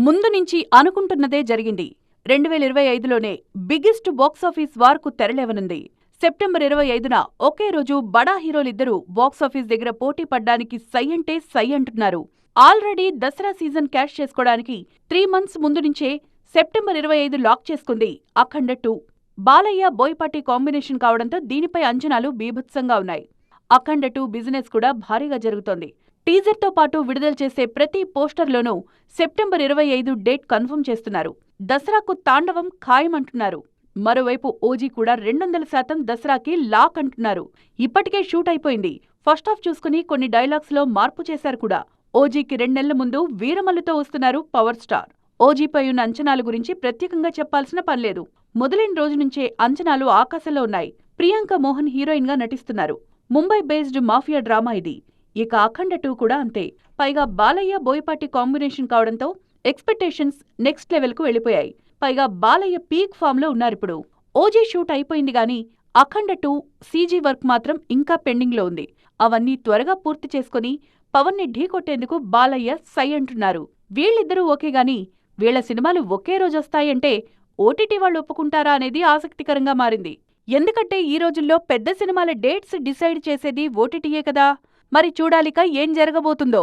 ముందు నుంచి అనుకుంటున్నదే జరిగింది. 2025లోనే బిగ్గెస్ట్ బాక్సాఫీస్ వార్కు తెరలేవనుంది. సెప్టెంబర్ 25న ఒకే రోజు బడా హీరోలిద్దరూ బాక్సాఫీస్ దగ్గర పోటీ పడ్డానికి సై అంటే సై అంటున్నారు. ఆల్రెడీ దసరా సీజన్ క్యాష్ చేసుకోవడానికి 3 months ముందు నుంచే సెప్టెంబర్ 25 లాక్ చేసుకుంది అఖండ 2. బాలయ్య బోయపాటి కాంబినేషన్ కావడంతో దీనిపై అంచనాలు బీభత్సంగా ఉన్నాయి. అఖండ 2 బిజినెస్ కూడా భారీగా జరుగుతోంది. టీజర్తో పాటు విడుదల చేసే ప్రతి పోస్టర్లోనూ సెప్టెంబర్ 25 డేట్ కన్ఫర్మ్ చేస్తున్నారు. దసరాకు తాండవం ఖాయమంటున్నారు. మరోవైపు ఓజీ కూడా 200% దసరాకి లాక్ అంటున్నారు. ఇప్పటికే షూట్ అయిపోయింది. ఫస్ట్ హాఫ్ చూసుకుని కొన్ని డైలాగ్స్లో మార్పు చేశారు కూడా. ఓజీకి 2 నెలల ముందు వీరమల్లుతో వస్తున్నారు పవర్ స్టార్. ఓజీపై ఉన్న అంచనాల గురించి ప్రత్యేకంగా చెప్పాల్సిన పనిలేదు. మొదలైన రోజు నుంచే అంచనాలు ఆకాశంలో ఉన్నాయి. ప్రియాంక మోహన్ హీరోయిన్ గా నటిస్తున్నారు. ముంబై బేస్డ్ మాఫియా డ్రామా ఇది. ఇక అఖండ 2 కూడా అంతే. పైగా బాలయ్య బోయపాటి కాంబినేషన్ కావడంతో ఎక్స్పెక్టేషన్స్ నెక్స్ట్ లెవెల్కు వెళ్ళిపోయాయి. పైగా బాలయ్య పీక్ ఫామ్లో ఉన్నారిప్పుడు. ఓజీ షూట్ అయిపోయింది గానీ అఖండ 2 సీజీ వర్క్ మాత్రం ఇంకా పెండింగ్లో ఉంది. అవన్నీ త్వరగా పూర్తి చేసుకుని పవన్ని ఢీకొట్టేందుకు బాలయ్య సై అంటున్నారు. వీళ్ళిద్దరూ ఓకే గానీ వీళ్ల సినిమాలు ఒకే రోజొస్తాయంటే ఓటీటీ వాళ్ళు ఒప్పుకుంటారా అనేది ఆసక్తికరంగా మారింది. ఎందుకంటే ఈ రోజుల్లో పెద్ద సినిమాల డేట్స్ డిసైడ్ చేసేది ఓటీటీయే కదా. మరి చూడాలిక ఏం జరగబోతుందో.